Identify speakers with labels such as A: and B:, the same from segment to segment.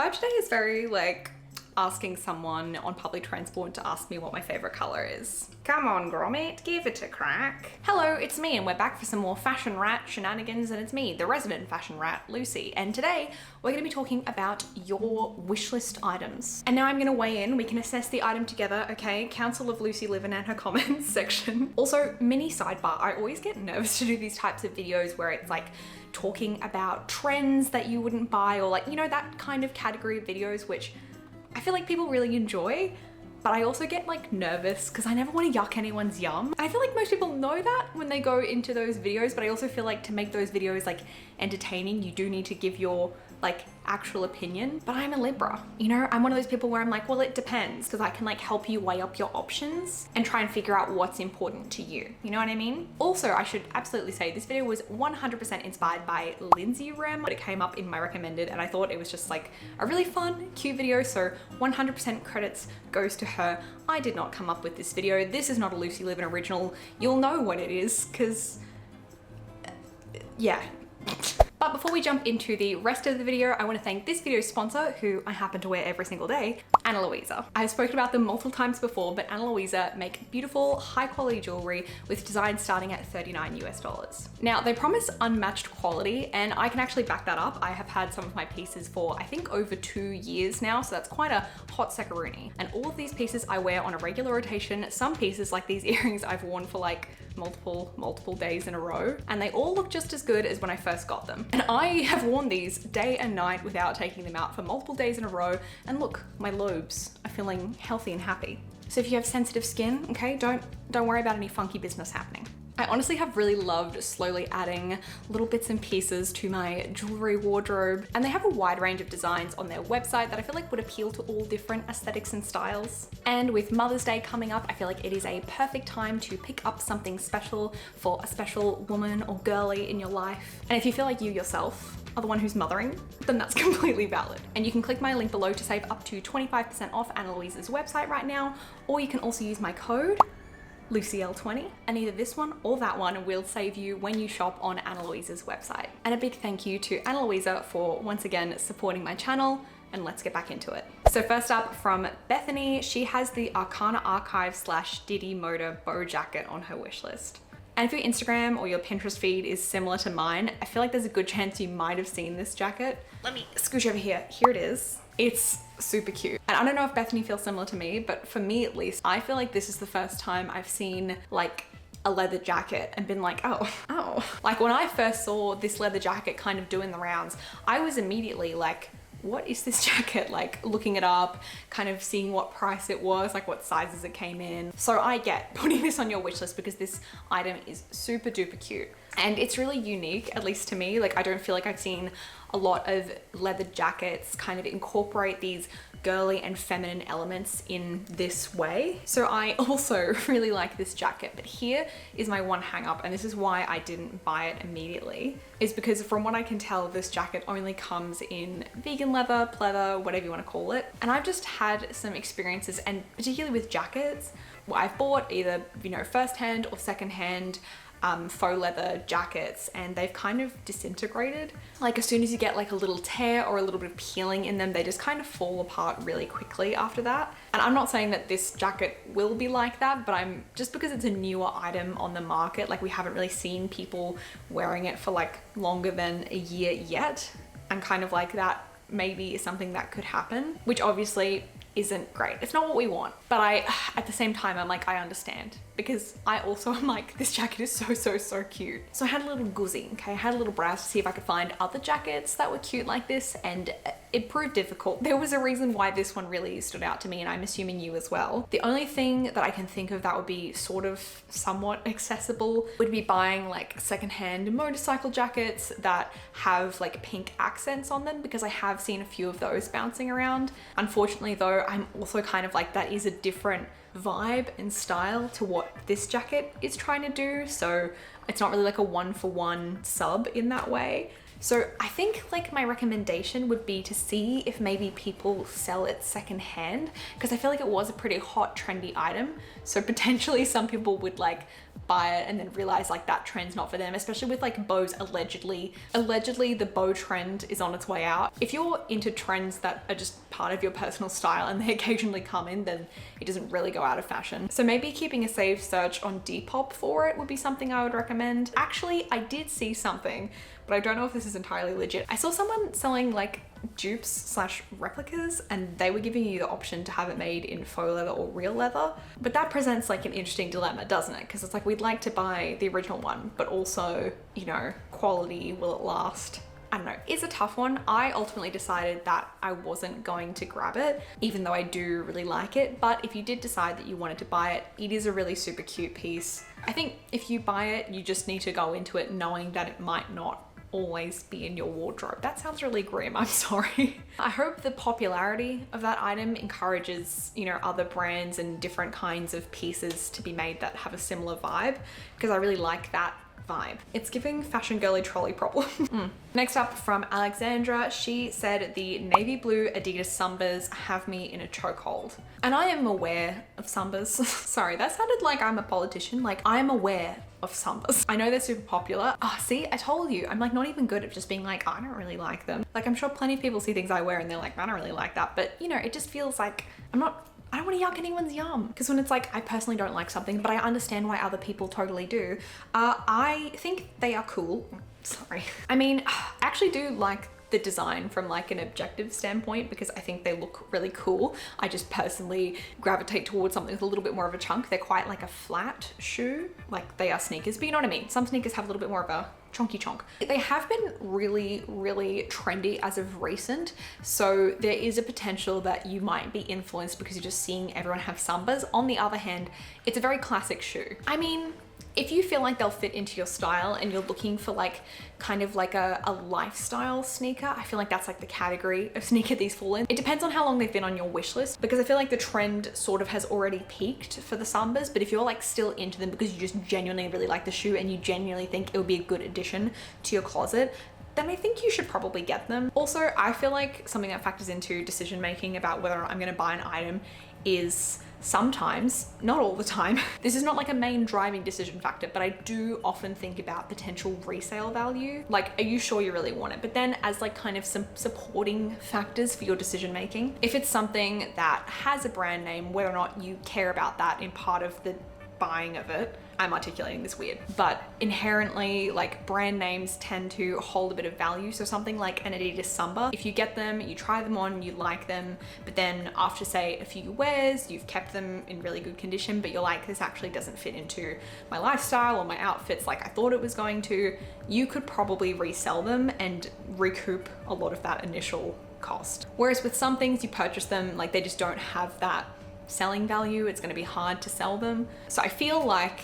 A: vibe today is very like asking someone on public transport to ask me what my favorite color is. Come on, grommet, give it a crack. Hello, it's me, and we're back for some more fashion rat shenanigans, and it's me, the resident fashion rat, Lucy. And today we're gonna be talking about your wish list items. And now I'm gonna weigh in, we can assess the item together, okay? Council of Lucy Livin and her comments section. Also, mini sidebar, I always get nervous to do these types of videos where it's like talking about trends that you wouldn't buy, or like, you know, that kind of category of videos, which I feel like people really enjoy, but I also get like nervous because I never want to yuck anyone's yum. And I feel like most people know that when they go into those videos, but I also feel like to make those videos like entertaining, you do need to give your like actual opinion. But I'm a Libra, you know, I'm one of those people where I'm like, well, it depends, because I can like help you weigh up your options and try and figure out what's important to you. You know what I mean? Also, I should absolutely say this video was 100% inspired by Lindsay Rem, but it came up in my recommended and I thought it was just like a really fun, cute video. So 100% credits goes to her. I did not come up with this video. This is not a Lucy Livin original. You'll know what it is, because yeah. But before we jump into the rest of the video, I want to thank this video's sponsor, who I happen to wear every single day, Ana Luisa. I've spoken about them multiple times before, but Ana Luisa make beautiful, high quality jewelry with designs starting at $39 US. Now, they promise unmatched quality, and I can actually back that up. I have had some of my pieces for, I think, over 2 years now, so that's quite a hot seckaroonie. And all of these pieces I wear on a regular rotation. Some pieces, like these earrings, I've worn for like multiple days in a row, and they all look just as good as when I first got them. And I have worn these day and night without taking them out for multiple days in a row, and look, my lobes are feeling healthy and happy. So if you have sensitive skin, okay, don't worry about any funky business happening. I honestly have really loved slowly adding little bits and pieces to my jewelry wardrobe, and they have a wide range of designs on their website that I feel like would appeal to all different aesthetics and styles. And with Mother's Day coming up, I feel like it is a perfect time to pick up something special for a special woman or girly in your life. And if you feel like you yourself are the one who's mothering, then that's completely valid. And you can click my link below to save up to 25% off Ana Luisa's website right now, or you can also use my code LucyL20, and either this one or that one will save you when you shop on Ana Luisa's website. And a big thank you to Ana Luisa for once again supporting my channel, and let's get back into it. So first up, from Bethany, she has the Arcana Archive / Didimoda bow jacket on her wish list. And if your Instagram or your Pinterest feed is similar to mine, I feel like there's a good chance you might have seen this jacket. Let me scooch over here. Here it is. It's super cute. And I don't know if Bethany feels similar to me, but for me at least, I feel like this is the first time I've seen like a leather jacket and been like, oh. Like when I first saw this leather jacket kind of doing the rounds, I was immediately like, what is this jacket? Like looking it up, kind of seeing what price it was, like what sizes it came in. So I get putting this on your wish list because this item is super duper cute. And it's really unique, at least to me. Like I don't feel like I've seen a lot of leather jackets kind of incorporate these girly and feminine elements in this way. So I also really like this jacket, but here is my one hang up, and this is why I didn't buy it immediately, is because from what I can tell, this jacket only comes in vegan leather, pleather, whatever you want to call it. And I've just had some experiences, and particularly with jackets, I've bought either, you know, first-hand or second-hand faux leather jackets, and they've kind of disintegrated. Like as soon as you get like a little tear or a little bit of peeling in them, they just kind of fall apart really quickly after that. And I'm not saying that this jacket will be like that, but just because it's a newer item on the market, like we haven't really seen people wearing it for like longer than a year yet. And kind of like that maybe is something that could happen, which obviously isn't great. It's not what we want, but at the same time, I'm like, I understand, because I also am like, this jacket is so cute. So I had a little goozing, okay? I had a little browse to see if I could find other jackets that were cute like this, and it proved difficult. There was a reason why this one really stood out to me, and I'm assuming you as well. The only thing that I can think of that would be sort of somewhat accessible would be buying like secondhand motorcycle jackets that have like pink accents on them, because I have seen a few of those bouncing around. Unfortunately though, I'm also kind of like, that is a different vibe and style to what this jacket is trying to do. So it's not really like a one-for-one sub in that way. So I think like my recommendation would be to see if maybe people sell it secondhand, because I feel like it was a pretty hot, trendy item. So potentially some people would like buy it and then realize like that trend's not for them, especially with like Beau's allegedly the Beau trend is on its way out. If you're into trends that are just part of your personal style and they occasionally come in, then it doesn't really go out of fashion. So maybe keeping a saved search on Depop for it would be something I would recommend. Actually, I did see something, but I don't know if this is entirely legit. I saw someone selling like dupes slash replicas, and they were giving you the option to have it made in faux leather or real leather. But that presents like an interesting dilemma, doesn't it? Because it's like, we'd like to buy the original one, but also, you know, quality, will it last? I don't know, it's a tough one. I ultimately decided that I wasn't going to grab it, even though I do really like it. But if you did decide that you wanted to buy it, it is a really super cute piece. I think if you buy it, you just need to go into it knowing that it might not always be in your wardrobe. That sounds really grim, I'm sorry. I hope the popularity of that item encourages, you know, other brands and different kinds of pieces to be made that have a similar vibe, because I really like that vibe. It's giving fashion girly trolley problem. Next up from Alexandra, she said the navy blue Adidas Sambas have me in a chokehold. And I am aware of Sambas. Sorry, that sounded like I'm a politician. Like, I am aware of Sambas. I know they're super popular. Oh, see, I told you, I'm like not even good at just being like, I don't really like them. Like, I'm sure plenty of people see things I wear and they're like, I don't really like that. But you know, it just feels like I don't want to yuck anyone's yum. Because when it's like, I personally don't like something, but I understand why other people totally do. I think they are cool. Sorry. I mean, I actually do like the design from like an objective standpoint, because I think they look really cool. I just personally gravitate towards something with a little bit more of a chunk. They're quite like a flat shoe, like they are sneakers, but you know what I mean? Some sneakers have a little bit more of a chunky chonk. They have been really, really trendy as of recent. So there is a potential that you might be influenced because you're just seeing everyone have Sambas. On the other hand, it's a very classic shoe. I mean, if you feel like they'll fit into your style and you're looking for like kind of like a lifestyle sneaker, I feel like that's like the category of sneaker these fall in. It depends on how long they've been on your wish list, because I feel like the trend sort of has already peaked for the Sambas. But if you're like still into them because you just genuinely really like the shoe and you genuinely think it would be a good addition to your closet, then I think you should probably get them. Also, I feel like something that factors into decision making about whether I'm going to buy an item is sometimes, not all the time, this is not like a main driving decision factor, but I do often think about potential resale value. Like, are you sure you really want it? But then as like kind of some supporting factors for your decision making, if it's something that has a brand name, whether or not you care about that in part of the buying of it. I'm articulating this weird, but inherently like brand names tend to hold a bit of value. So something like an Adidas Samba, if you get them, you try them on, you like them, but then after say a few wears, you've kept them in really good condition, but you're like, this actually doesn't fit into my lifestyle or my outfits like I thought it was going to, you could probably resell them and recoup a lot of that initial cost. Whereas with some things, you purchase them, like they just don't have that selling value. It's going to be hard to sell them. So I feel like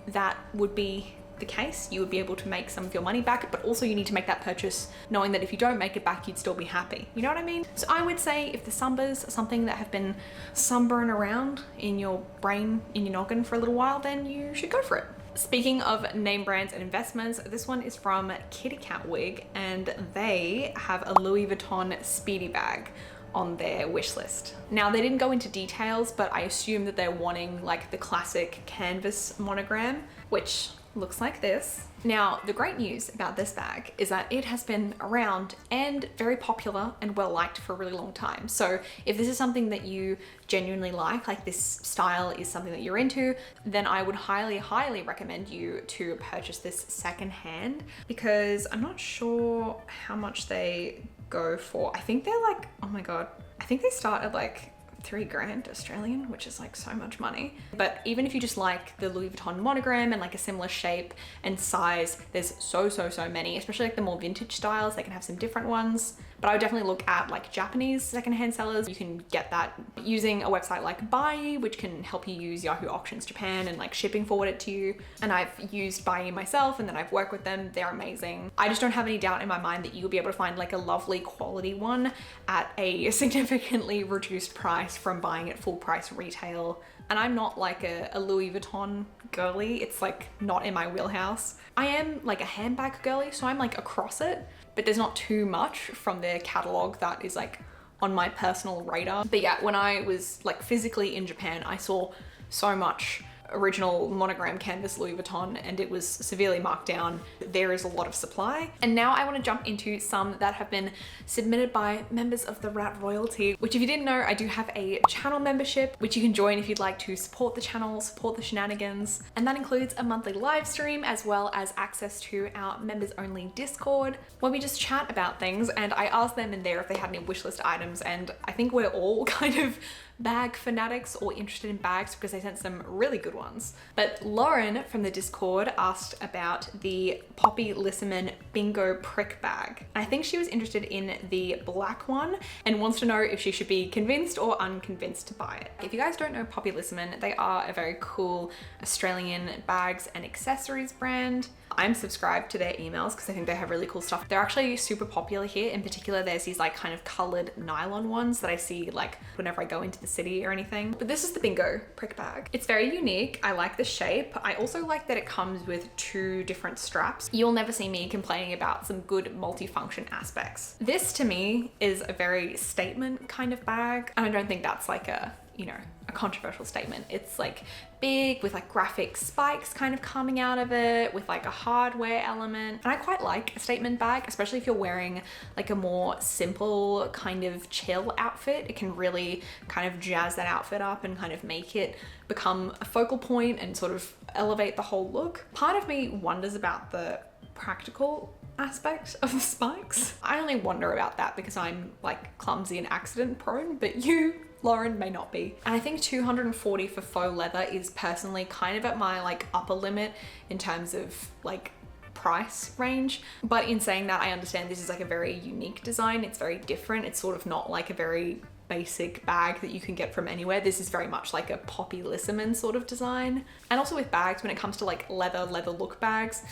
A: that would be the case. You would be able to make some of your money back, but also you need to make that purchase knowing that if you don't make it back, you'd still be happy. You know what I mean? So I would say if the Sambas are something that have been sunburn around in your brain, in your noggin for a little while, then you should go for it. Speaking of name brands and investments, this one is from Cat Wig, and they have a Louis Vuitton Speedy bag on their wish list. Now they didn't go into details, but I assume that they're wanting like the classic canvas monogram, which looks like this. Now, the great news about this bag is that it has been around and very popular and well liked for a really long time. So if this is something that you genuinely like this style is something that you're into, then I would highly, highly recommend you to purchase this secondhand, because I'm not sure how much they go for. I think they're like, oh my God, I think they start at like $3,000 Australian, which is like so much money. But even if you just like the Louis Vuitton monogram and like a similar shape and size, there's so many, especially like the more vintage styles. They can have some different ones, but I would definitely look at like Japanese secondhand sellers. You can get that using a website like Buy, which can help you use Yahoo Auctions Japan and like shipping forward it to you. And I've used Buy myself, and then I've worked with them. They're amazing. I just don't have any doubt in my mind that you'll be able to find like a lovely quality one at a significantly reduced price from buying it full price retail. And I'm not like a Louis Vuitton girly. It's like not in my wheelhouse. I am like a handbag girly, so I'm like across it, but there's not too much from their catalog that is like on my personal radar. But yeah, when I was like physically in Japan, I saw so much original Monogram canvas Louis Vuitton, and it was severely marked down. There is a lot of supply. And now I want to jump into some that have been submitted by members of the Rat Royalty, which if you didn't know, I do have a channel membership, which you can join if you'd like to support the channel, support the shenanigans. And that includes a monthly live stream as well as access to our members only Discord, where we just chat about things. And I asked them in there if they had any wishlist items, and I think we're all kind of bag fanatics or interested in bags because they sent some really good ones. But Lauren from the Discord asked about the Poppy Lissiman Bingo Prick bag. I think she was interested in the black one and wants to know if she should be convinced or unconvinced to buy it. If you guys don't know Poppy Lissiman, they are a very cool Australian bags and accessories brand. I'm subscribed to their emails because I think they have really cool stuff. They're actually super popular here. In particular, there's these like kind of colored nylon ones that I see like whenever I go into the city or anything. But this is the Bingo Prick bag. It's very unique. I like the shape. I also like that it comes with 2 different straps. You'll never see me complaining about some good multifunction aspects. This to me is a very statement kind of bag. And I don't think that's like a, you know, a controversial statement. It's like big with like graphic spikes kind of coming out of it with like a hardware element. And I quite like a statement bag, especially if you're wearing like a more simple kind of chill outfit. It can really kind of jazz that outfit up and kind of make it become a focal point and sort of elevate the whole look. Part of me wonders about the practical aspect of the spikes. I only wonder about that because I'm like clumsy and accident prone, but you, Lauren, may not be. And I think $240 for faux leather is personally kind of at my like upper limit in terms of like price range. But in saying that, I understand this is like a very unique design. It's very different. It's sort of not like a very basic bag that you can get from anywhere. This is very much like a Poppy Lissiman sort of design. And also with bags, when it comes to like leather look bags,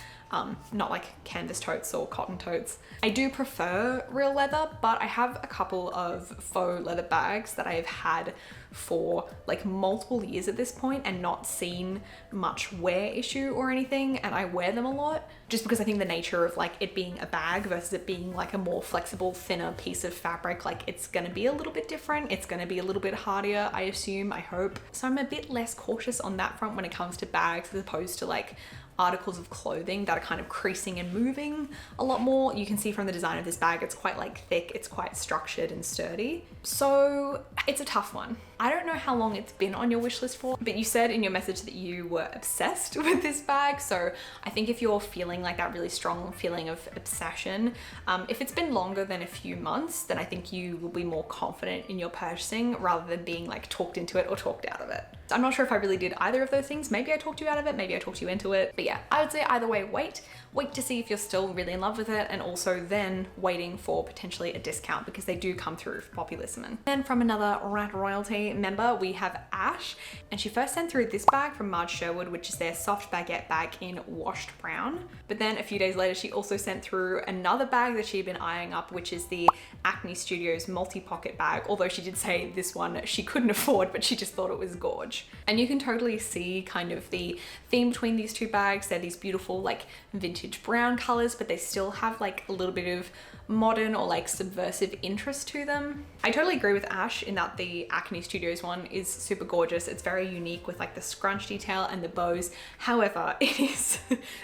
A: not like canvas totes or cotton totes, I do prefer real leather, but I have a couple of faux leather bags that I have had for like multiple years at this point and not seen much wear issue or anything, and I wear them a lot just because I think the nature of like it being a bag versus it being like a more flexible, thinner piece of fabric, like it's gonna be a little bit different. It's gonna be a little bit hardier, I assume, I hope. So I'm a bit less cautious on that front when it comes to bags as opposed to like articles of clothing that are kind of creasing and moving a lot more. You can see from the design of this bag, it's quite like thick, it's quite structured and sturdy. So it's a tough one. I don't know how long it's been on your wish list for, but you said in your message that you were obsessed with this bag. So I think if you're feeling like that really strong feeling of obsession, if it's been longer than a few months, then I think you will be more confident in your purchasing rather than being like talked into it or talked out of it. I'm not sure if I really did either of those things. Maybe I talked you out of it, maybe I talked you into it. But yeah, I would say either way, wait to see if you're still really in love with it, and also then waiting for potentially a discount because they do come through for Poppy Lissiman. Then from another Rat Royalty member, we have Ash, and she first sent through this bag from Margesherwood, which is their soft baguette bag in washed brown. But then a few days later, she also sent through another bag that she'd been eyeing up, which is the Acne Studios multi-pocket bag, although she did say this one she couldn't afford, but she just thought it was gorge. And you can totally see kind of the theme between these two bags. They're these beautiful like vintage brown colors, but they still have like a little bit of modern or like subversive interest to them. I totally agree with Ash in that the Acne Studios one is super gorgeous. It's very unique with like the scrunch detail and the bows. However, it is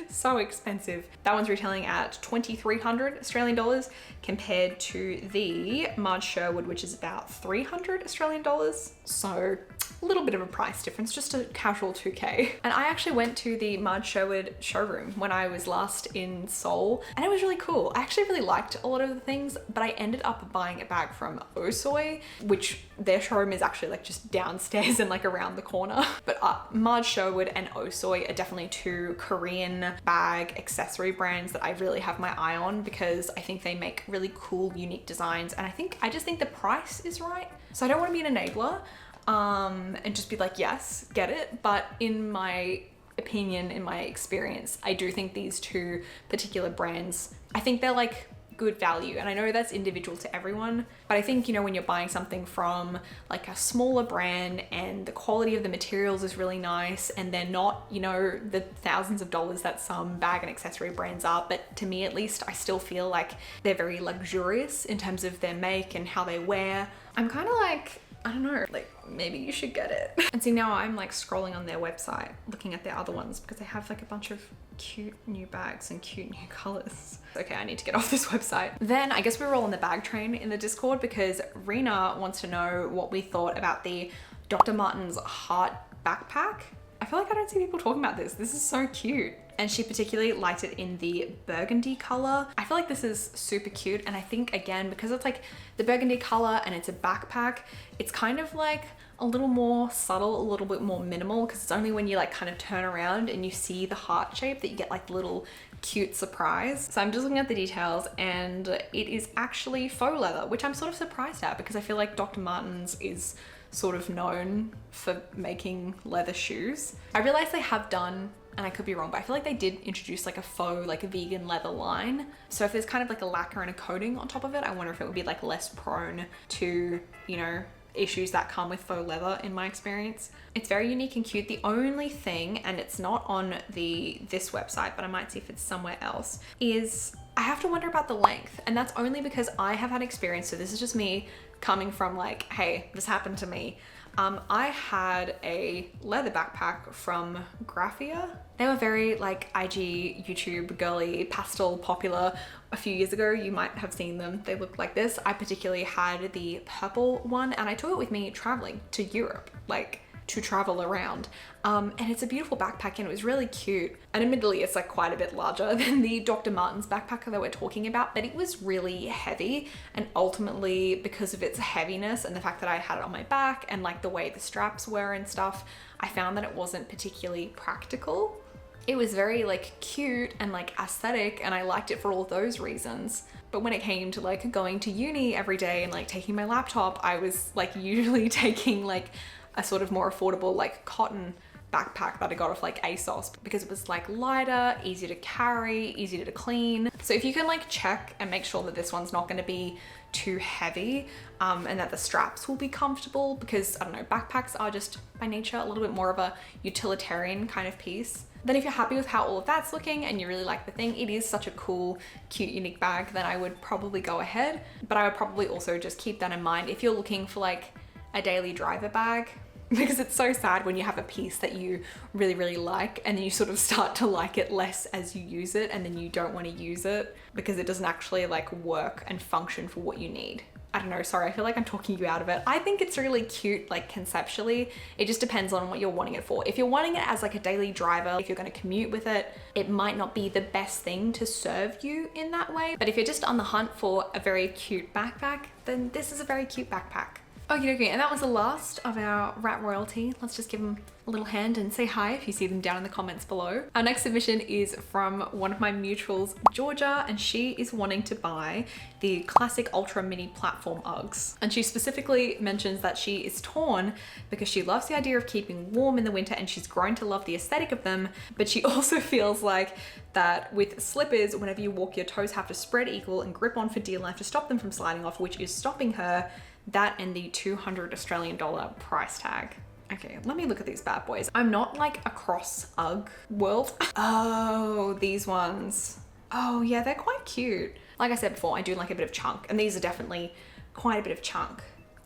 A: so expensive. That one's retailing at 2,300 Australian dollars compared to the Margesherwood, which is about 300 Australian dollars. So a little bit of a price difference, just a casual 2K. And I actually went to the Margesherwood showroom when I was last in Seoul, and it was really cool. I actually really liked a lot of the things, but I ended up buying a bag from Osoy, which their showroom is actually like just downstairs and like around the corner. But Margesherwood and Osoy are definitely two Korean bag accessory brands that I really have my eye on because I think they make really cool, unique designs. And I just think the price is right. So I don't want to be an enabler and just be like, yes, get it. But in my opinion, in my experience, I do think these two particular brands, I think they're like good value. And I know that's individual to everyone, but I think, you know, when you're buying something from like a smaller brand and the quality of the materials is really nice and they're not, you know, the thousands of dollars that some bag and accessory brands are, but to me at least, I still feel like they're very luxurious in terms of their make and how they wear. I'm kind of like I don't know, like maybe you should get it. And see, now I'm like scrolling on their website, looking at their other ones because they have like a bunch of cute new bags and cute new colors. Okay, I need to get off this website. Then I guess we were all on the bag train in the Discord because Rena wants to know what we thought about the Dr. Martens heart backpack. I feel like I don't see people talking about this. This is so cute. And she particularly liked it in the burgundy color. I feel like this is super cute. And I think again, because it's like the burgundy color and it's a backpack, it's kind of like a little more subtle, a little bit more minimal, because it's only when you like kind of turn around and you see the heart shape that you get like the little cute surprise. So I'm just looking at the details and it is actually faux leather, which I'm sort of surprised at because I feel like Dr. Martens is sort of known for making leather shoes. I realize they have done, and I could be wrong, but I feel like they did introduce like a faux, like a vegan leather line. So if there's kind of like a lacquer and a coating on top of it, I wonder if it would be like less prone to, you know, issues that come with faux leather in my experience. It's very unique and cute. The only thing, and it's not on this website, but I might see if it's somewhere else, is I have to wonder about the length. And that's only because I have had experience. So this is just me coming from like, hey, this happened to me. I had a leather backpack from Graphia. They were very like IG, YouTube, girly, pastel, popular a few years ago. You might have seen them. They looked like this. I particularly had the purple one and I took it with me traveling to Europe, like to travel around. And it's a beautiful backpack and it was really cute. And admittedly, it's like quite a bit larger than the Dr. Martens backpack that we're talking about, but it was really heavy. And ultimately, because of its heaviness and the fact that I had it on my back and like the way the straps were and stuff, I found that it wasn't particularly practical. It was very like cute and like aesthetic and I liked it for all those reasons. But when it came to like going to uni every day and like taking my laptop, I was like usually taking like a sort of more affordable like cotton backpack that I got off like ASOS because it was like lighter, easier to carry, easier to clean. So if you can like check and make sure that this one's not going to be too heavy and that the straps will be comfortable, because I don't know, backpacks are just by nature a little bit more of a utilitarian kind of piece. Then if you're happy with how all of that's looking and you really like the thing, it is such a cool, cute, unique bag, then I would probably go ahead. But I would probably also just keep that in mind if you're looking for like a daily driver bag, because it's so sad when you have a piece that you really, really like and then you sort of start to like it less as you use it and then you don't want to use it because it doesn't actually like work and function for what you need. I don't know, sorry, I feel like I'm talking you out of it. I think it's really cute, like conceptually. It just depends on what you're wanting it for. If you're wanting it as like a daily driver, if you're going to commute with it, it might not be the best thing to serve you in that way. But if you're just on the hunt for a very cute backpack, then this is a very cute backpack. Okay, and that was the last of our rat royalty. Let's just give them a little hand and say hi if you see them down in the comments below. Our next submission is from one of my mutuals, Georgia, and she is wanting to buy the classic ultra mini platform Uggs. And she specifically mentions that she is torn because she loves the idea of keeping warm in the winter and she's grown to love the aesthetic of them, but she also feels like that with slippers, whenever you walk, your toes have to spread equal and grip on for dear life to stop them from sliding off, which is stopping her. That and the $200 Australian price tag. Okay, let me look at these bad boys. I'm not like across Ugg world. Oh, these ones. Oh yeah, they're quite cute. Like I said before, I do like a bit of chunk and these are definitely quite a bit of chunk.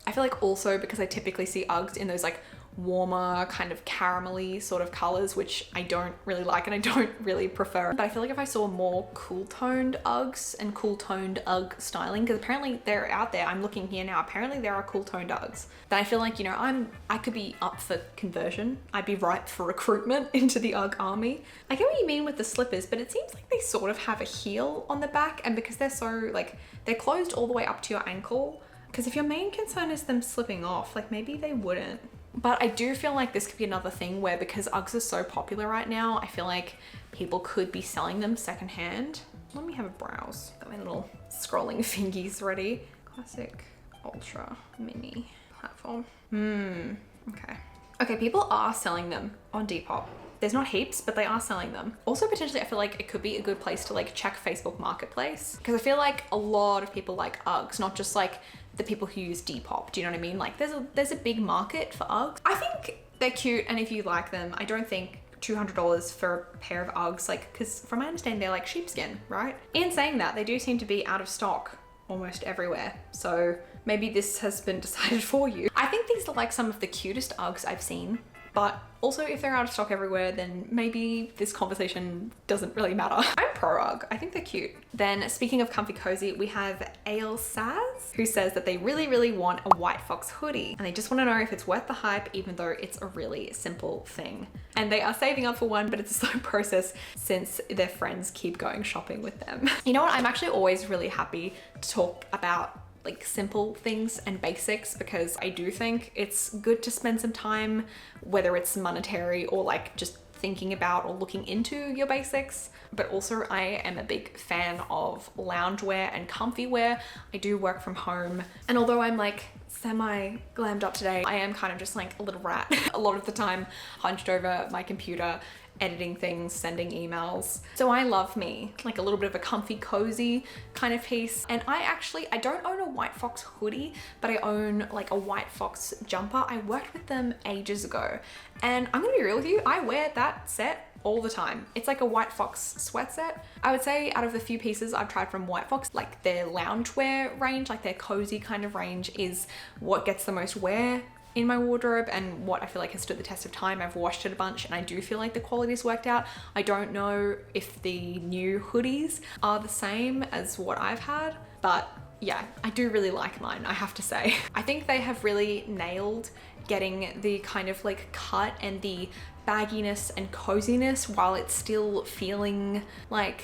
A: I feel like also because I typically see Uggs in those like warmer kind of caramelly sort of colors, which I don't really like and I don't really prefer. But I feel like if I saw more cool toned Uggs and cool toned Ugg styling, because apparently they're out there, I'm looking here now, apparently there are cool toned Uggs, then I feel like, you know, I could be up for conversion. I'd be ripe for recruitment into the Ugg army. I get what you mean with the slippers, but it seems like they sort of have a heel on the back, and because they're so like, they're closed all the way up to your ankle, because if your main concern is them slipping off, like maybe they wouldn't. But I do feel like this could be another thing where, because Uggs are so popular right now, I feel like people could be selling them secondhand. Let me have a browse. Got my little scrolling fingies ready. Classic ultra mini platform. Okay. Okay, people are selling them on Depop. There's not heaps, but they are selling them. Also, potentially, I feel like it could be a good place to like check Facebook Marketplace, because I feel like a lot of people like Uggs, not just like the people who use Depop. Do you know what I mean? Like there's a big market for Uggs. I think they're cute, and if you like them, I don't think $200 for a pair of Uggs, like, because from my understanding, they're like sheepskin, right? In saying that, they do seem to be out of stock almost everywhere. So maybe this has been decided for you. I think these are like some of the cutest Uggs I've seen, but also if they're out of stock everywhere, then maybe this conversation doesn't really matter. I'm pro Ugg, I think they're cute. Then speaking of comfy cozy, we have Ale Saz, who says that they really want a Whitefox hoodie and they just want to know if it's worth the hype, even though it's a really simple thing. And they are saving up for one, but it's a slow process since their friends keep going shopping with them. You know what, I'm actually always really happy to talk about like simple things and basics, because I do think it's good to spend some time, whether it's monetary or like just thinking about or looking into your basics. But also I am a big fan of loungewear and comfy wear. I do work from home, and although I'm like semi glammed up today, I am kind of just like a little rat a lot of the time, hunched over my computer, editing things, sending emails. So I love me like a little bit of a comfy cozy kind of piece. And I don't own a Whitefox hoodie, but I own like a Whitefox jumper. I worked with them ages ago, and I'm gonna be real with you, I wear that set all the time. It's like a Whitefox sweat set. I would say out of the few pieces I've tried from Whitefox, like their loungewear range, like their cozy kind of range, is what gets the most wear in my wardrobe and what I feel like has stood the test of time. I've washed it a bunch and I do feel like the quality's worked out. I don't know if the new hoodies are the same as what I've had, but yeah, I do really like mine, I have to say. I think they have really nailed getting the kind of like cut and the bagginess and coziness while it's still feeling like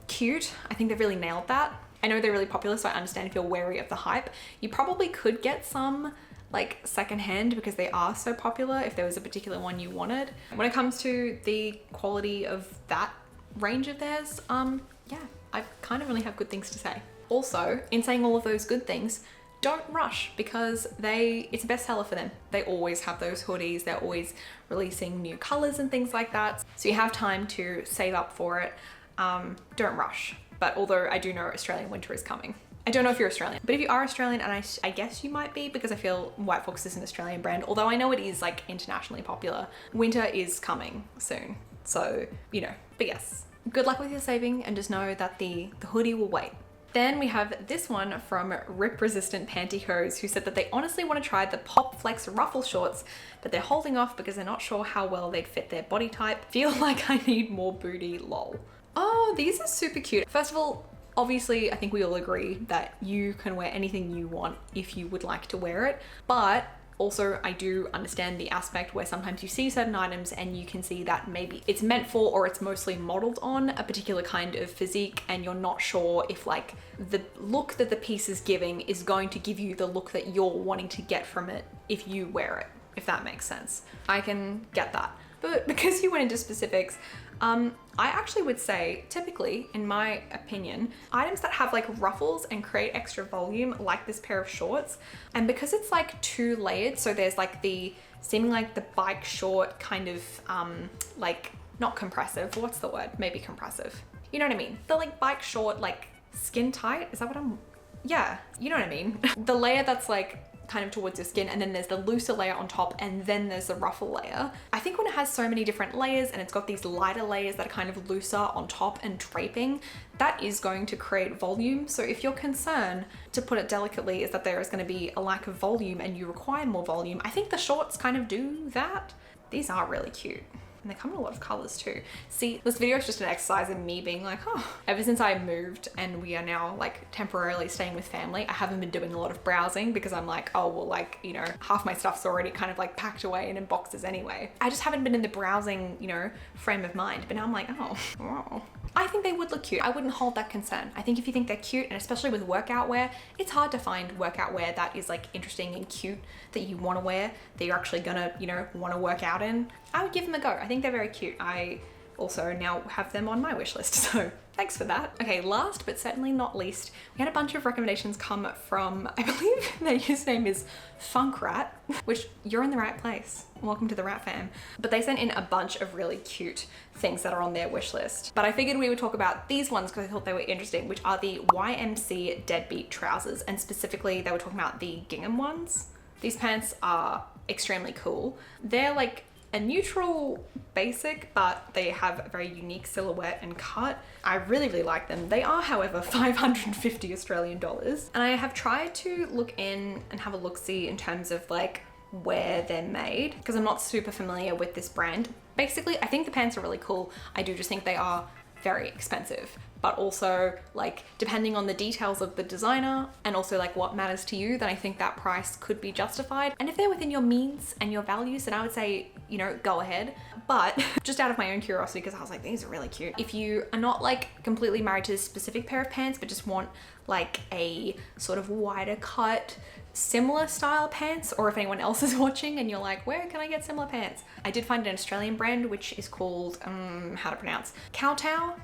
A: cute. I think they've really nailed that. I know they're really popular, so I understand if you're wary of the hype. You probably could get some like secondhand because they are so popular if there was a particular one you wanted. When it comes to the quality of that range of theirs, yeah, I kind of only have good things to say. Also, in saying all of those good things, don't rush, because it's a bestseller for them. They always have those hoodies, they're always releasing new colors and things like that. So you have time to save up for it. Don't rush. But although I do know Australian winter is coming. I don't know if you're Australian, but if you are Australian, and I guess you might be, because I feel Whitefox is an Australian brand, although I know it is like internationally popular, winter is coming soon. So, you know, but yes, good luck with your saving, and just know that the hoodie will wait. Then we have this one from Rip Resistant Pantyhose, who said that they honestly want to try the Popflex ruffle shorts, but they're holding off because they're not sure how well they'd fit their body type. Feel like I need more booty, lol. Oh, these are super cute. First of all, obviously, I think we all agree that you can wear anything you want if you would like to wear it, but also I do understand the aspect where sometimes you see certain items and you can see that maybe it's meant for, or it's mostly modeled on a particular kind of physique, and you're not sure if like the look that the piece is giving is going to give you the look that you're wanting to get from it if you wear it, if that makes sense. I can get that. But because you went into specifics, I actually would say, typically, in my opinion, items that have like ruffles and create extra volume, like this pair of shorts, and because it's like 2 layered, so there's like the seeming like the bike short kind of like, not compressive, what's the word? Maybe compressive. You know what I mean? The like bike short, like skin tight, is that what yeah, you know what I mean? The layer that's like kind of towards your skin, and then there's the looser layer on top, and then there's the ruffle layer. I think when it has so many different layers and it's got these lighter layers that are kind of looser on top and draping, that is going to create volume. So if your concern, to put it delicately, is that there is going to be a lack of volume and you require more volume, I think the shorts kind of do that. These are really cute. And they come in a lot of colors too. See, this video is just an exercise in me being like, oh, ever since I moved and we are now like temporarily staying with family, I haven't been doing a lot of browsing because I'm like, oh, well, like, you know, half my stuff's already kind of like packed away and in boxes anyway. I just haven't been in the browsing, you know, frame of mind. But now I'm like, oh, wow. I think they would look cute. I wouldn't hold that concern. I think if you think they're cute, and especially with workout wear, it's hard to find workout wear that is like interesting and cute that you want to wear, that you're actually gonna, you know, want to work out in. I would give them a go. I think they're very cute. I also now have them on my wish list, so thanks for that. Okay, last but certainly not least, we had a bunch of recommendations come from, I believe their username is Funkrat, which you're in the right place. Welcome to the Rat fam. But they sent in a bunch of really cute things that are on their wish list. But I figured we would talk about these ones because I thought they were interesting, which are the YMC Deadbeat Trousers, and specifically they were talking about the gingham ones. These pants are extremely cool. They're like a neutral basic, but they have a very unique silhouette and cut. I really, really like them. They are, however, 550 Australian dollars. And I have tried to look in and have a look-see in terms of like where they're made, because I'm not super familiar with this brand. Basically, I think the pants are really cool. I do just think they are very expensive, but also like depending on the details of the designer and also like what matters to you, then I think that price could be justified. And if they're within your means and your values, then I would say, you know, go ahead. But just out of my own curiosity, because I was like, these are really cute. If you are not like completely married to a specific pair of pants, but just want like a sort of wider cut, similar style pants, or if anyone else is watching and you're like, where can I get similar pants? I did find an Australian brand which is called, how to pronounce, Kowtow,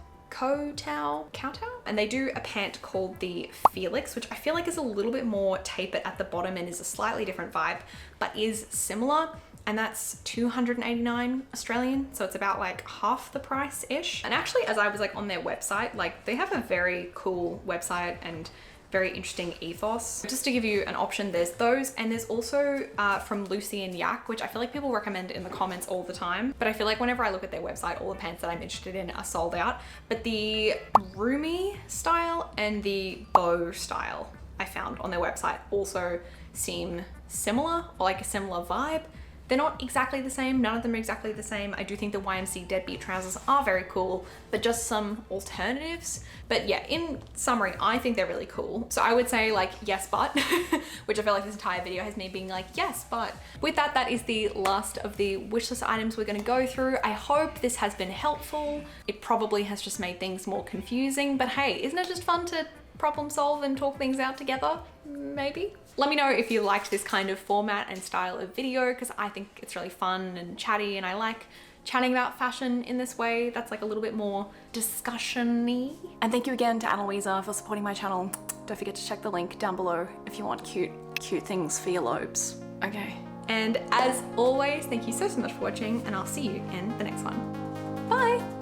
A: and they do a pant called the Felix, which I feel like is a little bit more tapered at the bottom and is a slightly different vibe, but is similar. And that's 289 Australian, so it's about like half the price-ish. And actually, as I was like on their website, like they have a very cool website and very interesting ethos. Just to give you an option, there's those, and there's also from Lucy and Yak, which I feel like people recommend in the comments all the time, but I feel like whenever I look at their website, all the pants that I'm interested in are sold out. But the Rumi style and the Beau style I found on their website also seem similar, or like a similar vibe. They're not exactly the same. None of them are exactly the same. I do think the YMC Deadbeat Trousers are very cool, but just some alternatives. But yeah, in summary, I think they're really cool. So I would say like, yes, but, which I feel like this entire video has me being like, yes, but. With that, that is the last of the wishlist items we're gonna go through. I hope this has been helpful. It probably has just made things more confusing, but hey, isn't it just fun to problem solve and talk things out together? Maybe. Let me know if you liked this kind of format and style of video, because I think it's really fun and chatty, and I like chatting about fashion in this way that's like a little bit more discussion-y. And thank you again to Louisa for supporting my channel. Don't forget to check the link down below if you want cute things for your lobes. Okay. And as always, thank you so much for watching, and I'll see you in the next one. Bye!